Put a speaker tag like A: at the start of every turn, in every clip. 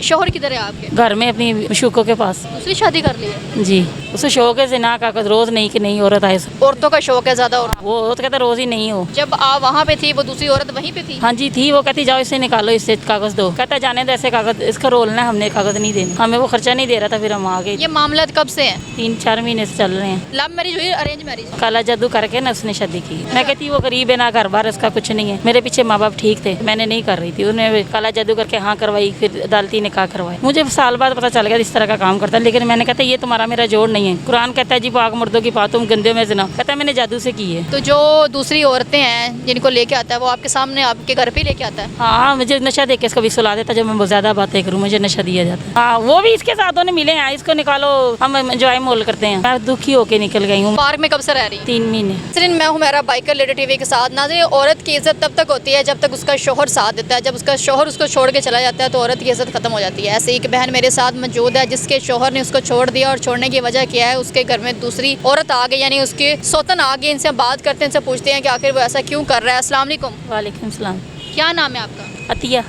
A: शोहर किधर है आपके?
B: घर में अपनी मशूकों के पास।
A: दूसरी शादी कर ली है?
B: जी, उसे शौक है ज़िना का, रोज़ नहीं कि नहीं औरत आए।
A: औरतों का शौक है ज़्यादा। और
B: वो तो कहता रोज़ ही नहीं हो।
A: जब आप वहाँ पे थी वो दूसरी औरत वहीं पे थी?
B: हाँ जी थी, वो कहती जाओ इससे निकालो, इससे कागज़ दो। कहता जाने दो, ऐसे कागज़ इसका रोल ना, हमने कागज़ नहीं देने, हमें वो खर्चा नहीं दे रहा था। फिर हम आ गए।
A: ये मामला कब से है?
B: 3-4 महीने से चल रहे हैं।
A: लव मैरिज हुई अरेंज मैरिज?
B: काला जादू करके ना उसने शादी की। मैं कहती वो गरीब है ना, घर बार इसका कुछ नहीं है। मेरे पीछे माँ बाप ठीक थे, मैंने नहीं कर रही थी। उन्होंने काला जादू करके हाँ करवाई, फिर अदालती निकाह करवाई। मुझे साल बाद पता चल गया इस तरह का काम करता है, लेकिन मैंने कहता ये तुम्हारा मेरा जोड़ नहीं है। कुरान कहता है जी पाक मुर्दों की बात तुम गंदे में ज़िना, कहता है मैंने जादू से की है।
A: तो जो दूसरी औरतें हैं जिनको लेके आता है वो आपके सामने आपके घर पे लेके आता है?
B: हाँ, मुझे नशा देख के इसको भी सुला देता, जब मैं बहुत ज़्यादा बातें करूँ मुझे नशा दिया जाता है। हाँ, वो भी इसके साथ होने मिले हैं, इसको निकालो, हम एंजॉय मोल करते हैं। मैं दुखी होके निकल गई हूँ।
A: पार्क में कब से रह रही?
B: 3 महीने।
A: नाज़रीन, मैं हूँ मेरा बाइकर लेटर टीवी के साथ। नाज़रीन, औरत की इज्जत तब तक होती है जब तक उसका शोहर साथ देता है। जब उसका शोहर उसको छोड़ के चला जाता है तो औरत की इज्जत खत्म हो जाती है। ऐसे एक बहन मेरे साथ मौजूद है जिसके शोहर ने उसको छोड़ दिया, और छोड़ने की वजह क्या है, उसके घर में दूसरी औरत आ गई, यानी उसके सौतन आ गई। इनसे हम बात करते हैं, इनसे पूछते हैं कि आखिर वो ऐसा क्यों कर रहा है। अस्सलाम वालेकुम।
B: वालेकुम सलाम।
A: क्या नाम है आपका?
B: अतिया।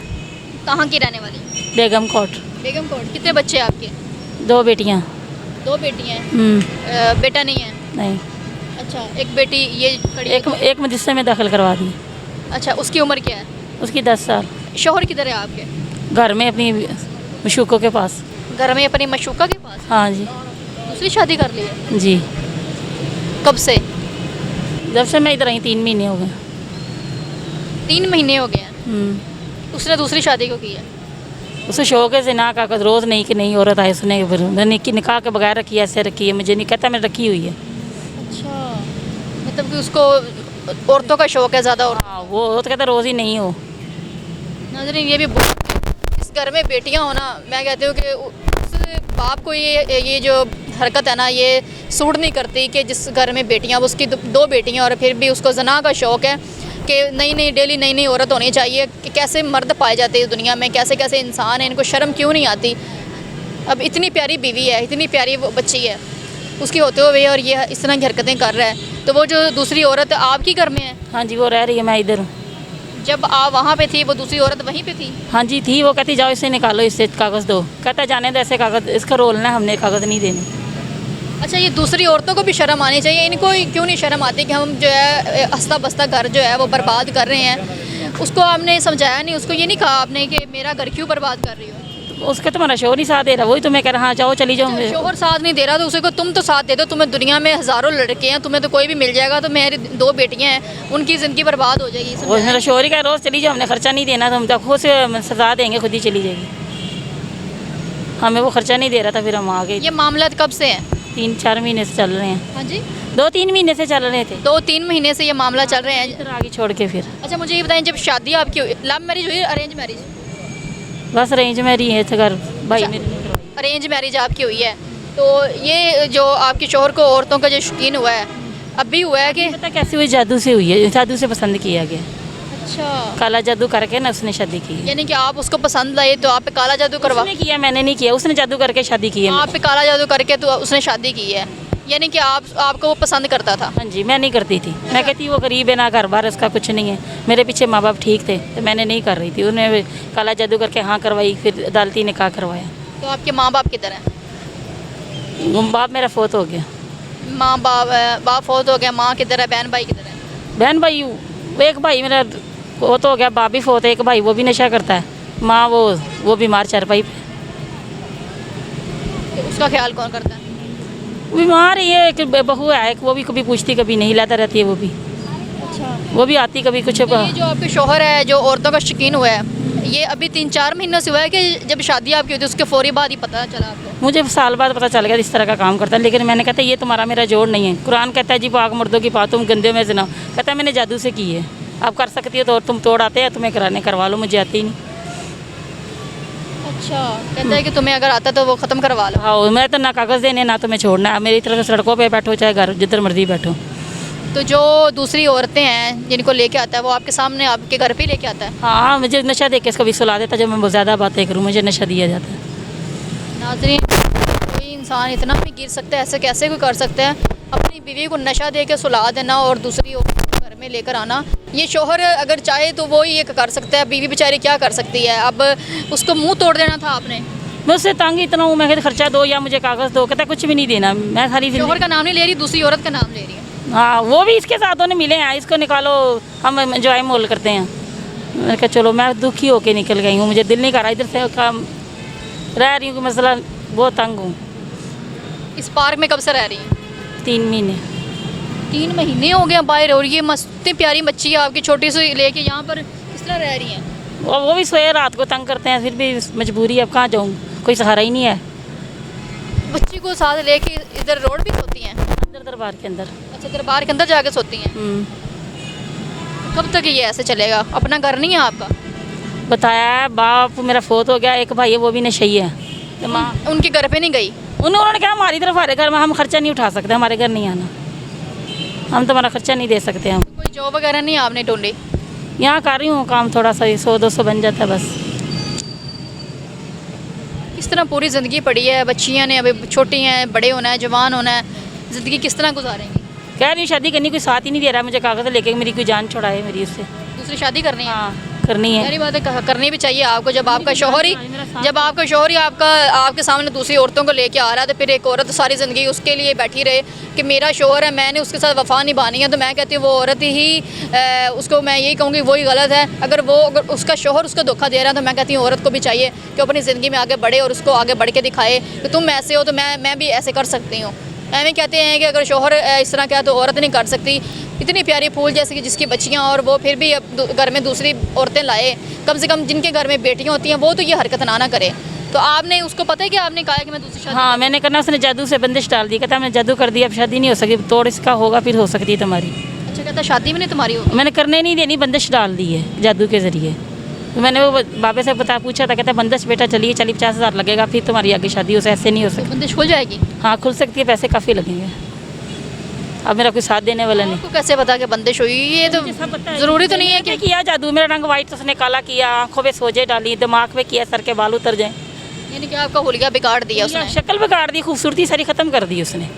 A: कहाँ की रहने वाली?
B: बेगम कोट।
A: बेगम कोट। कितने बच्चे हैं आपके?
B: 2 बेटियाँ।
A: 2 बेटियाँ हैं। बेटा नहीं है?
B: नहीं।
A: अच्छा, एक बेटी ये खड़ी है।
B: एक मदरसे में दाखिल करवा दी।
A: अच्छा, उसकी उम्र क्या है?
B: उसकी 10 साल।
A: शोहर किधर है आपके?
B: घर में अपनी मशूकों के पास।
A: घर में अपनी मशूका के पास?
B: हाँ जी।
A: दूसरी शादी कर ली है?
B: जी,
A: कब से?
B: जब से मैं इधर आई 3 महीने हो गए।
A: 3 महीने हो गए हैं। उसने दूसरी शादी को की है?
B: उसे शौक है ज़िना का, रोज़ नहीं कि नहीं औरत आए सुने। मैंने निकाह के बगैर रखी है, ऐसे रखी है, मुझे नहीं कहता मैंने रखी हुई है।
A: अच्छा, मतलब कि उसको औरतों का शौक है ज़्यादा। और
B: हाँ, वो तो कहता रोज़ ही नहीं हो।
A: नाज़रीन, ये भी इस घर में बेटियां होना, मैं कहती हूँ कि उस बाप को ये जो हरकत है ना, ये सूट नहीं करती कि जिस घर में बेटियां, उसकी 2 बेटियां, और फिर भी उसको ज़ना का शौक़ है कि नई डेली नई औरत होनी चाहिए। कि कैसे मर्द पाए जाते हैं इस दुनिया में, कैसे कैसे इंसान हैं, इनको शर्म क्यों नहीं आती। अब इतनी प्यारी बीवी है, इतनी प्यारी वो बच्ची है उसकी होते हुए, और ये इस तरह की हरकतें कर रहा है। तो वो जो दूसरी औरत आपकी घर में है?
B: हाँ जी, वो रह रही है, मैं इधर हूँ।
A: जब आप वहाँ पे थी वो दूसरी औरत वहीं पे थी?
B: हाँ जी थी, वो कहती जाओ इससे निकालो, इससे कागज़ दो। कहता जाने दो, ऐसे कागज़ इसका रोल ना, हमने कागज़ नहीं देने।
A: अच्छा, ये दूसरी औरतों को भी शर्म आनी चाहिए। इनको क्यों नहीं शर्म आती कि हम जो है हंसता बसता घर जो है वो बर्बाद कर रहे हैं? उसको आपने समझाया नहीं, उसको ये नहीं कहा आपने कि मेरा घर क्यों बर्बाद कर रही हो?
B: उसका तुम्हारा शोर नहीं साथ दे रहा, वही तो मैं कह रहा हाँ जाओ चली जाओ।
A: शोहर साथ नहीं दे रहा तो उसे को तुम तो साथ दे दो। तुम्हें दुनिया में हज़ारों लड़के हैं, तुम्हें तो कोई भी मिल जाएगा। तो मेरी 2 बेटियां हैं, उनकी ज़िंदगी बर्बाद हो जाएगी।
B: वो मेरा शोर ही कह रोज़ चली जाओ, हमने खर्चा नहीं देना, तो हम तो खुद से सजा देंगे, खुद ही चली जाएगी। हमें वो खर्चा नहीं दे रहा था, फिर हम आ गए।
A: ये मामला कब से है?
B: 3-4 महीने से चल रहे हैं।
A: हाँ जी,
B: 2-3 महीने से चल रहे थे।
A: 2-3 महीने से ये मामला चल रहे हैं।
B: इधर आगे छोड़ के फिर
A: अच्छा, मुझे ये बताएं, जब शादी आपकी हुई, लव मैरिज हुई अरेंज मैरिज?
B: बस रेंज में रही है घर भाई मेरे ने करवाई।
A: अरेंज मैरिज आपकी हुई है। तो ये जो आपके शोहर को औरतों का जो शौकीन हुआ है, अब भी हुआ है कि?
B: पता कैसे हुई, जादू से हुई है, जादू से पसंद किया गया।
A: अच्छा,
B: काला जादू करके ना उसने शादी की है।
A: यानी कि आप उसको पसंद आए तो आप पे काला जादू करवा?
B: उसने किया, मैंने नहीं किया, उसने जादू करके शादी की है।
A: आप पे काला जादू करके तो उसने शादी की है, यानी कि आपको वो पसंद करता था?
B: हाँ जी, मैं नहीं करती थी। मैं कहती वो गरीब है ना, घर बार इसका कुछ नहीं है। मेरे पीछे माँ बाप ठीक थे, तो मैंने नहीं कर रही थी। उन्होंने काला जादू करके हाँ करवाई, फिर अदालती निकाह करवाया।
A: तो आपके माँ बाप किधर हैं?
B: बाप मेरा फोत हो गया।
A: माँ बाप फौत हो गया, माँ किधर है, बहन भाई किधर है?
B: बहन भाई, वो एक भाई मेरा फोत हो गया, बाप भी फोत है, एक भाई वो भी नशा करता है। माँ वो बीमार चारपाई पे।
A: तो उसका ख्याल कौन करता है?
B: बीमार ही है, एक बहू है, एक वो भी कभी पूछती कभी नहीं, लाता रहती है वो भी।
A: अच्छा,
B: वो भी आती कभी कुछ।
A: तो ये जो आपके शोहर है जो औरतों का शौकीन हुआ है, ये अभी 3-4 महीनों से हुआ है कि जब शादी आपकी हुई थी उसके फौरी बाद ही पता चला आपको?
B: मुझे साल बाद पता चल गया इस तरह का काम करता है, लेकिन मैंने कहता ये तुम्हारा मेरा जोड़ नहीं है। कुरान कहता है जी पाक मुर्दों की बात तुम गंदे में ज़िना, कहता है मैंने जादू से की है। आप कर सकती हो तो तुम तोड़ आते हैं, तुम्हें करवा लो, मुझे आती ही नहीं।
A: अच्छा, कहता है कि तुम्हें अगर आता तो वो ख़त्म करवा लो।
B: हाँ, मैं तो ना कागज़ देने ना तुम्हें छोड़ना, मेरी तरफ से सड़कों पे बैठो चाहे घर जिधर मर्जी बैठो।
A: तो जो दूसरी औरतें हैं जिनको लेके आता है वो आपके सामने आपके घर पे लेके आता है?
B: हाँ, मुझे नशा देख के इसको भी सुला देता, जब मैं बहुत ज़्यादा बातें करूँ मुझे नशा दिया जाता है।
A: नाज़रीन, कोई इंसान इतना भी गिर सकता है? ऐसे कैसे कोई कर सकता है? अपनी बीवी को नशा दे के सुला देना और दूसरी औरत को घर में लेकर आना, ये शोहर अगर चाहे तो वो ही ये कर सकता है, बीवी बेचारी क्या कर सकती है। अब उसको मुंह तोड़ देना था आपने।
B: मैं उससे तंग इतना हूँ, मैं कहती खर्चा दो या मुझे कागज़ दो, कहता कुछ भी नहीं देना। मैं सारी
A: शोहर का नाम नहीं ले रही, दूसरी औरत का नाम ले रही है।
B: हाँ, वो भी इसके साथ होने मिले हैं, इसको निकालो, हम एंजॉय मोल करते हैं। मैंने कहा चलो, मैं दुखी होके निकल गई हूँ, मुझे दिल नहीं कर रहा इधर से काम रह रही हूँ कि मसला बहुत तंग हूँ।
A: इस पार्क में कब से रह रही हैं?
B: 3 महीने।
A: 3 महीने हो गए बाहर, और ये मस्त प्यारी बच्ची है आपकी छोटी सी लेके यहाँ पर किस तरह रह रही हैं?
B: और वो भी सोए रात को तंग करते हैं, फिर भी मजबूरी, अब कहाँ जाऊँ, कोई सहारा ही नहीं है।
A: बच्ची को साथ लेके इधर रोड भी सोती हैं?
B: अंदर दरबार के अंदर।
A: अच्छा, दरबार के अंदर जाके सोती हैं। कब तक ये ऐसे चलेगा? अपना घर नहीं है आपका?
B: बताया है, बाप मेरा फोत हो गया, एक भाई है वो भी नशई है। तो माँ
A: उनके घर पे नहीं गई?
B: उन्होंने कहा हमारी तरफ हमारे घर में हम खर्चा नहीं उठा सकते, हमारे घर नहीं आना, हम तुम्हारा खर्चा नहीं दे सकते। हम
A: कोई जॉब वगैरह नहीं आपने ढूंढी?
B: यहाँ कर रही हूँ काम, थोड़ा सा 100-200 बन जाता है बस।
A: किस तरह पूरी ज़िंदगी पड़ी है, बच्चियाँ ने अभी छोटी हैं, बड़े होना है, जवान होना है, ज़िंदगी किस तरह गुजारेंगी?
B: कह रही हूँ शादी करनी, कोई साथ ही नहीं दे रहा मुझे, कागज़ लेके मेरी कोई जान छुड़ाए मेरी उससे।
A: दूसरी शादी करनी है?
B: हाँ करनी है।
A: सारी बातें करनी भी चाहिए आपको। जब आपका शौहर ही आपके सामने दूसरी औरतों को लेके आ रहा है, तो फिर एक औरत सारी ज़िंदगी उसके लिए बैठी रहे कि मेरा शौहर है, मैंने उसके साथ वफा निभानी है, तो मैं कहती हूँ वो औरत ही उसको मैं यही कहूँगी वही गलत है। अगर उसका शौहर उसको धोखा दे रहा है, तो मैं कहती हूँ औरत को भी चाहिए कि अपनी ज़िंदगी में आगे बढ़े और उसको आगे बढ़ के दिखाए कि तुम ऐसे हो तो मैं भी ऐसे कर सकती हूँ। एवं कहते हैं कि अगर शौहर इस तरह क्या तो औरत नहीं कर सकती। इतनी प्यारी फूल जैसे कि जिसकी बच्चियाँ, और वो फिर भी अब घर में दूसरी औरतें लाए, कम से कम जिनके घर में बेटियाँ होती हैं वो तो ये हरकत ना करे। तो आपने उसको पता है कि आपने कहा है कि मैं दूसरी शादी?
B: हाँ मैंने करना, उसने जादू से बंदिश डाल दी, कहता मैंने जादू कर दिया, अब शादी नहीं हो सकी, तोड़ इसका होगा फिर हो सकती है तुम्हारी।
A: अच्छा, कहता शादी में नहीं तुम्हारी होगी?
B: मैंने करने नहीं देनी, बंदिश डाल दी है जादू के ज़रिए। तो मैंने वो बाबे से पूछा था, कहता बंदिश बेटा चलिए 40-50 हज़ार लगेगा, फिर तुम्हारी आगे शादी हो, ऐसे नहीं हो सकती।
A: बंदिश खुल जाएगी?
B: हाँ खुल सकती है, पैसे काफ़ी लगेंगे। अब मेरा कोई साथ देने वाला नहीं।
A: आपको कैसे पता कि बंदिश हुई? ये तो ज़रूरी तो नहीं है कि
B: किया जादू, मेरा रंग वाइट उसने काला किया, आंखों पे सोजे डाली, दिमाग में किया, सर के बाल उतर जाए,
A: यानी कि आपका हुलिया बिगाड़ दिया उसने?
B: शक्ल बिगाड़ दी, खूबसूरती सारी ख़त्म कर दी उसने।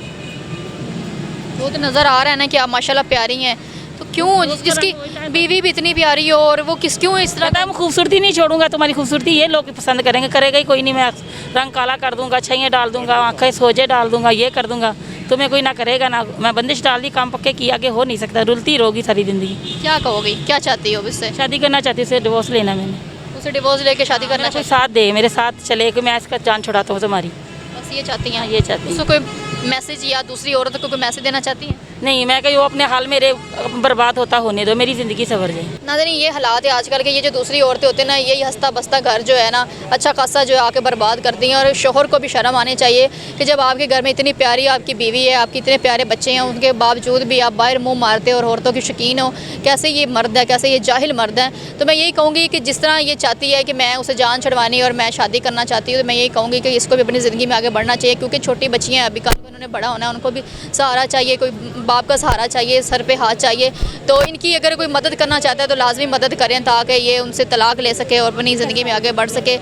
A: वो तो नज़र आ रहा है ना कि आप माशाल्लाह प्यारी हैं, तो क्यों जिसकी बीवी भी इतनी प्यारी हो और वो क्यों इस तरह?
B: मैं खूबसूरती नहीं छोड़ूंगा, तुम्हारी खूबसूरती ये लोग पसंद करेंगे, करेगा ही कोई नहीं। मैं रंग काला कर दूंगा, छैयाँ डाल दूंगा, आँखें सोजे डाल दूंगा, ये कर दूंगा, तुम्हें कोई ना करेगा ना। मैं बंदिश डाल दी, काम पक्के किया, आगे हो नहीं सकता, रुलती रहोगी सारी ज़िंदगी।
A: क्या कहोगी, क्या चाहती हो इससे?
B: शादी करना चाहती हूँ, उसे डिवोर्स लेना, मैंने
A: उसे डिवोर्स लेके शादी करना
B: कोई
A: चाहिए?
B: साथ दे, मेरे साथ चले कि मैं इसका जान छुड़ाता हूँ तुम्हारी,
A: बस ये चाहती हैं?
B: ये चाहती
A: उसको कोई मैसेज या दूसरी औरत को कोई मैसेज देना चाहती हैं?
B: नहीं, मैं कहीं वो अपने हाल मेरे बर्बाद होता होने दो, मेरी ज़िंदगी संवर जाए।
A: नाज़रीन, ये हालात है आजकल के। ये जो दूसरी औरतें होती हैं ना, यही हंसता बसता घर जो है ना अच्छा खासा जो है आके बर्बाद करती हैं। और शोहर को भी शर्म आनी चाहिए कि जब आपके घर में इतनी प्यारी आपकी बीवी है, आपके इतने प्यारे बच्चे हैं, उनके बावजूद भी आप बाहर मुंह मारते हो और औरतों की शौकीन हो। कैसे ये मर्द है, कैसे ये जाहिल मर्द है। तो मैं यही कहूँगी कि जिस तरह ये चाहती है कि मैं उसे जान छुड़वानी और मैं शादी करना चाहती हूँ, तो मैं यही कहूँगी कि इसको भी अपनी ज़िंदगी में आगे बढ़ना चाहिए, क्योंकि छोटी बच्चियाँ अभी कल को उन्होंने बड़ा होना है, उनको भी सहारा चाहिए, कोई बाप का सहारा चाहिए, सर पे हाथ चाहिए। तो इनकी अगर कोई मदद करना चाहता है तो लाजमी मदद करें, ताकि ये उनसे तलाक ले सके और अपनी ज़िंदगी में आगे बढ़ सके।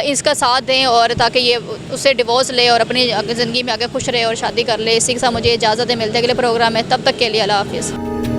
A: इसका साथ दें और ताकि ये उससे डिवोर्स ले और अपनी ज़िंदगी में आगे खुश रहे और शादी कर ले। इसी के साथ मुझे इजाज़त मिलती है अगले प्रोग्राम में, तब तक के लिए अल्लाह हाफ़िज़।